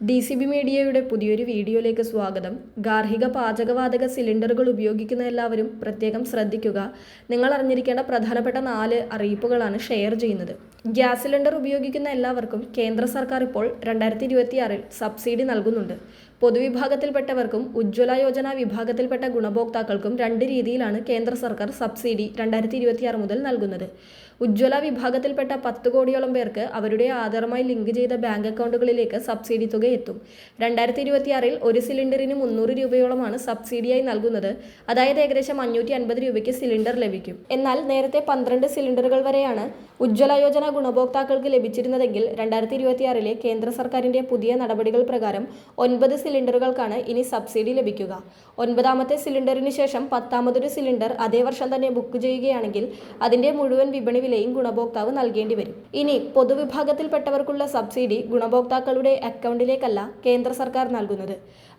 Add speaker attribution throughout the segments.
Speaker 1: DCB മീഡിയയുടെ പുതിയൊരു വീഡിയോയിലേക്ക് സ്വാഗതം. ഗാർഹിക പാചകവാതക സിലിണ്ടറുകൾ ഉപയോഗിക്കുന്ന എല്ലാവരും പ്രത്യേകം ശ്രദ്ധിക്കുക. നിങ്ങൾ അറിഞ്ഞിരിക്കേണ്ട പ്രധാനപ്പെട്ട 4 അറിയിപ്പുകളാണ് ഷെയർ ചെയ്യുന്നത്. ഗ്യാസ് സിലിണ്ടർ ഉപയോഗിക്കുന്ന എല്ലാവർക്കും കേന്ദ്ര സർക്കാർ ഇപ്പോൾ 2026 സബ്സിഡി നൽകുന്നുണ്ട്. പൊതുവിഭാഗത്തിൽപ്പെട്ടവർക്കും ഉജ്ജ്വല യോജന വിഭാഗത്തിൽപ്പെട്ട ഗുണഭോക്താക്കൾക്കും 2 രീതിയിലാണ് കേന്ദ്ര സർക്കാർ സബ്സിഡി 2026 മുതൽ നൽകുന്നത്. ഉജ്ജ്വല വിഭാഗത്തിൽപ്പെട്ട 10 കോടിയോളം പേർക്ക് അവരുടെ ആധാറുമായി ലിങ്ക് ചെയ്ത ബാങ്ക് അക്കൗണ്ടുകളിലേക്ക് സബ്സിഡി തുക എത്തും. 2026 ഒരു സിലിണ്ടറിന് 300 രൂപയോളമാണ് സബ്സിഡിയായി നൽകുന്നത്. അതായത് ഏകദേശം 550 രൂപയ്ക്ക് സിലിണ്ടർ ലഭിക്കും. എന്നാൽ നേരത്തെ 12 സിലിണ്ടറുകൾ വരെയാണ് ഉജ്ജ്വല യോജന ഗുണഭോക്താക്കൾക്ക് ലഭിച്ചിരുന്നതെങ്കിൽ 2026 കേന്ദ്ര സർക്കാരിന്റെ പുതിയ നടപടികൾ പ്രകാരം 9 സിലിണ്ടറുകൾക്കാണ് ഇനി സബ്സിഡി ലഭിക്കുക. 9ാമത്തെ സിലിണ്ടറിന് ശേഷം 10ാമതൊരു സിലിണ്ടർ അതേ വർഷം തന്നെ ബുക്ക് ചെയ്യുകയാണെങ്കിൽ അതിന്റെ മുഴുവൻ വിപണി വിലയും ഗുണഭോക്താവ് നൽകേണ്ടി വരും. ഇനി പൊതുവിഭാഗത്തിൽപ്പെട്ടവർക്കുള്ള സബ്സിഡി ഗുണഭോക്താക്കളുടെ അക്കൗണ്ടിലേക്കല്ല കേന്ദ്ര സർക്കാർ നൽകുന്നത്.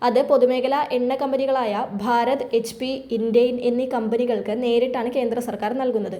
Speaker 1: അത് പൊതുമേഖലാ എണ്ണ കമ്പനികളായ ഭാരത്, HP, ഇൻഡെയിൻ എന്നീ കമ്പനികൾക്ക് നേരിട്ടാണ് കേന്ദ്ര സർക്കാർ നൽകുന്നത്.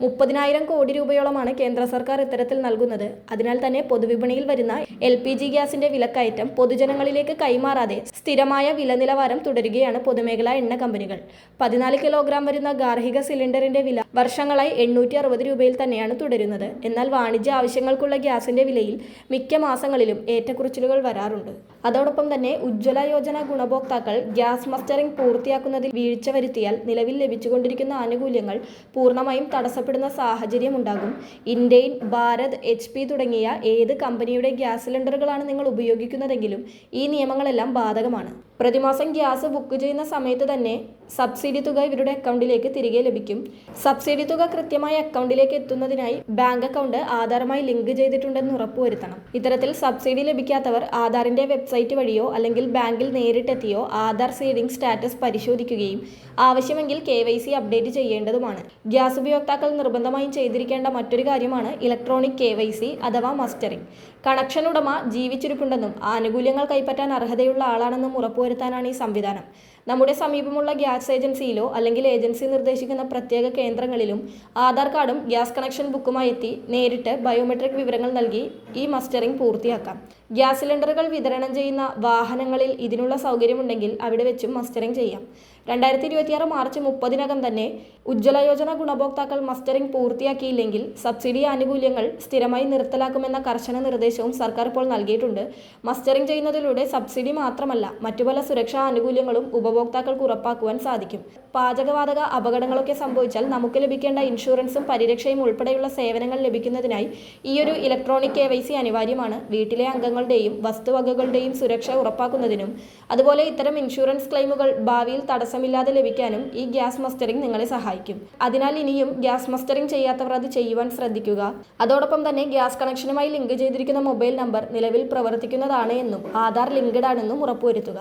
Speaker 1: 30,000 കോടി രൂപയോളമാണ് കേന്ദ്ര സർക്കാർ ഇത്തരത്തിൽ നൽകുന്നത്. അതിനാൽ തന്നെ പൊതുവിപണിയിൽ വരുന്ന LPG ഗ്യാസിന്റെ വിലക്കയറ്റം പൊതുജനങ്ങളിലേക്ക് കൈമാറാതെ സ്ഥിരമായ വില നിലവാരം തുടരുകയാണ് പൊതുമേഖലാ എണ്ണ കമ്പനികൾ. 14 കിലോഗ്രാം വരുന്ന ഗാർഹിക സിലിണ്ടറിന്റെ വില വർഷങ്ങളായി 860 രൂപയിൽ തന്നെയാണ് തുടരുന്നത്. എന്നാൽ വാണിജ്യ ആവശ്യങ്ങൾക്കുള്ള ഗ്യാസിന്റെ വിലയിൽ മിക്ക മാസങ്ങളിലും ഏറ്റക്കുറച്ചിലുകൾ വരാറുണ്ട്. അതോടൊപ്പം തന്നെ ഉജ്ജ്വല യോജന ഗുണഭോക്താക്കൾ ഗ്യാസ് മസ്റ്ററിംഗ് പൂർത്തിയാക്കുന്നതിൽ വീഴ്ച വരുത്തിയാൽ നിലവിൽ ലഭിച്ചുകൊണ്ടിരിക്കുന്ന ആനുകൂല്യങ്ങൾ പൂർണ്ണമായും തടസ്സപ്പെടുന്ന സാഹചര്യമുണ്ടാകും. ഇൻഡെയിൻ, ഭാരത്, HP തുടങ്ങിയ ഏത് കമ്പനിയുടെ ഗ്യാസ് സിലിണ്ടറുകളാണ് നിങ്ങൾ ഉപയോഗിക്കുന്നതെങ്കിലും ഈ നിയമങ്ങളെല്ലാം ബാധകമാണ്. പ്രതിമാസം ഗ്യാസ് ബുക്ക് ചെയ്യുന്ന സമയത്ത് തന്നെ സബ്സിഡി തുക ഇവരുടെ അക്കൗണ്ടിലേക്ക് തിരികെ ലഭിക്കും. സബ്സിഡി തുക കൃത്യമായി അക്കൗണ്ടിലേക്ക് എത്തുന്നതിനായി ബാങ്ക് അക്കൗണ്ട് ആധാറുമായി ലിങ്ക് ചെയ്തിട്ടുണ്ടെന്ന് ഉറപ്പുവരുത്തണം. ഇത്തരത്തിൽ സബ്സിഡി ലഭിക്കാത്തവർ ആധാറിന്റെ വെബ്സൈറ്റ് വഴിയോ അല്ലെങ്കിൽ ബാങ്കിൽ നേരിട്ടെത്തിയോ ആധാർ സീഡിംഗ് സ്റ്റാറ്റസ് പരിശോധിക്കുകയും ആവശ്യമെങ്കിൽ KYC അപ്ഡേറ്റ് ചെയ്യേണ്ടതുമാണ്. ഗ്യാസ് ഉപയോക്താക്കൾ നിർബന്ധമായും ചെയ്തിരിക്കേണ്ട മറ്റൊരു കാര്യമാണ് ഇലക്ട്രോണിക് KYC അഥവാ മസ്റ്ററിംഗ്. കണക്ഷൻ ഉടമ ജീവിച്ചിരിപ്പുണ്ടെന്നും ആനുകൂല്യങ്ങൾ കൈപ്പറ്റാൻ അർഹതയുള്ള ആളാണെന്നും ഉറപ്പുവരുത്താനാണ് ഈ സംവിധാനം. നമ്മുടെ സമീപമുള്ള ഗ്യാസ് ഏജൻസിയിലോ അല്ലെങ്കിൽ ഏജൻസി നിർദ്ദേശിക്കുന്ന പ്രത്യേക കേന്ദ്രങ്ങളിലും ആധാർ കാർഡും ഗ്യാസ് കണക്ഷൻ ബുക്കുമായി എത്തി നേരിട്ട് ബയോമെട്രിക് വിവരങ്ങൾ നൽകി ഈ മസ്റ്ററിംഗ് പൂർത്തിയാക്കാം. ഗ്യാസ് സിലിണ്ടറുകൾ വിതരണം ചെയ്യുന്ന വാഹനങ്ങളിൽ ഇതിനുള്ള സൗകര്യമുണ്ടെങ്കിൽ അവിടെ വെച്ചും മസ്റ്ററിംഗ് ചെയ്യാം. 2026 മാർച്ച് 30-നകം തന്നെ ഉജ്ജ്വല യോജന ഗുണഭോക്താക്കൾ മസ്റ്ററിംഗ് പൂർത്തിയാക്കിയില്ലെങ്കിൽ സബ്സിഡി ആനുകൂല്യങ്ങൾ സ്ഥിരമായി നിർത്തലാക്കുമെന്ന കർശന നിർദ്ദേശവും സർക്കാർ ഇപ്പോൾ നൽകിയിട്ടുണ്ട്. മസ്റ്ററിംഗ് ചെയ്യുന്നതിലൂടെ സബ്സിഡി മാത്രമല്ല മറ്റു പല സുരക്ഷാ ആനുകൂല്യങ്ങളും ഉപഭോക്താക്കൾക്ക് ഉറപ്പാക്കുവാൻ സാധിക്കും. പാചകവാതക അപകടങ്ങളൊക്കെ സംഭവിച്ചാൽ നമുക്ക് ലഭിക്കേണ്ട ഇൻഷുറൻസും പരിരക്ഷയും ഉൾപ്പെടെയുള്ള സേവനങ്ങൾ ലഭിക്കുന്നതിനായി ഈയൊരു ഇലക്ട്രോണിക് KYC അനിവാര്യമാണ്. വീട്ടിലെ അംഗങ്ങളുടെയും വസ്തുവകകളുടെയും സുരക്ഷ ഉറപ്പാക്കുന്നതിനും അതുപോലെ ഇത്തരം ഇൻഷുറൻസ് ക്ലെയിമുകൾ ഭാവിയിൽ തടസ്സമില്ലാതെ ലഭിക്കാനും ഈ ഗ്യാസ് മസ്റ്ററിംഗ് നിങ്ങളെ സഹായിക്കും. അതിനാൽ ഇനിയും ഗ്യാസ് മസ്റ്ററിംഗ് ചെയ്യാത്തവർ അത് ചെയ്യുവാൻ ശ്രദ്ധിക്കുക. അതോടൊപ്പം തന്നെ ഗ്യാസ് കണക്ഷനുമായി ലിങ്ക് ചെയ്തിരിക്കുന്ന മൊബൈൽ നമ്പർ നിലവിൽ പ്രവർത്തിക്കുന്നതാണ് എന്നും ആധാർ ലിങ്ക്ഡ് ആണെന്നും ഉറപ്പുവരുത്തുക.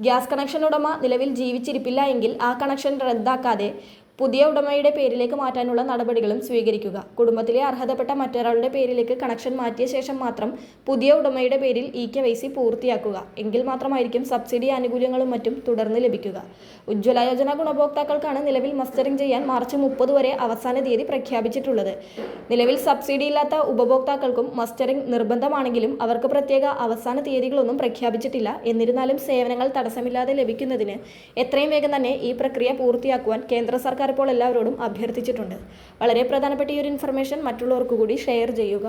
Speaker 1: ഗ്യാസ് കണക്ഷൻ ഉടമ നിലവിൽ ജീവിച്ചിരിപ്പില്ല എങ്കിൽ ആ കണക്ഷൻ റദ്ദാക്കാതെ പുതിയ ഉടമയുടെ പേരിലേക്ക് മാറ്റാനുള്ള നടപടികളും സ്വീകരിക്കുക. കുടുംബത്തിലെ അർഹതപ്പെട്ട മറ്റൊരാളുടെ പേരിലേക്ക് കണക്ഷൻ മാറ്റിയ ശേഷം മാത്രം പുതിയ ഉടമയുടെ പേരിൽ KYC പൂർത്തിയാക്കുക. എങ്കിൽ മാത്രമായിരിക്കും സബ്സിഡി ആനുകൂല്യങ്ങളും മറ്റും തുടർന്ന് ലഭിക്കുക. ഉജ്ജ്വല യോജന ഗുണഭോക്താക്കൾക്കാണ് നിലവിൽ മസ്റ്ററിംഗ് ചെയ്യാൻ മാർച്ച് 30 വരെ അവസാന തീയതി പ്രഖ്യാപിച്ചിട്ടുള്ളത്. നിലവിൽ സബ്സിഡി ഇല്ലാത്ത ഉപഭോക്താക്കൾക്കും മസ്റ്ററിംഗ് നിർബന്ധമാണെങ്കിലും അവർക്ക് പ്രത്യേക അവസാന തീയതികളൊന്നും പ്രഖ്യാപിച്ചിട്ടില്ല. എന്നിരുന്നാലും സേവനങ്ങൾ തടസ്സമില്ലാതെ ലഭിക്കുന്നതിന് എത്രയും വേഗം തന്നെ ഈ പ്രക്രിയ പൂർത്തിയാക്കുവാൻ കേന്ദ്ര സർക്കാർ ഇപ്പോൾ എല്ലാവരോടും അഭ്യർത്ഥിച്ചിട്ടുണ്ട്. വളരെ പ്രധാനപ്പെട്ട ഈ ഒരു ഇൻഫർമേഷൻ മറ്റുള്ളവർക്ക് കൂടി ഷെയർ ചെയ്യുക.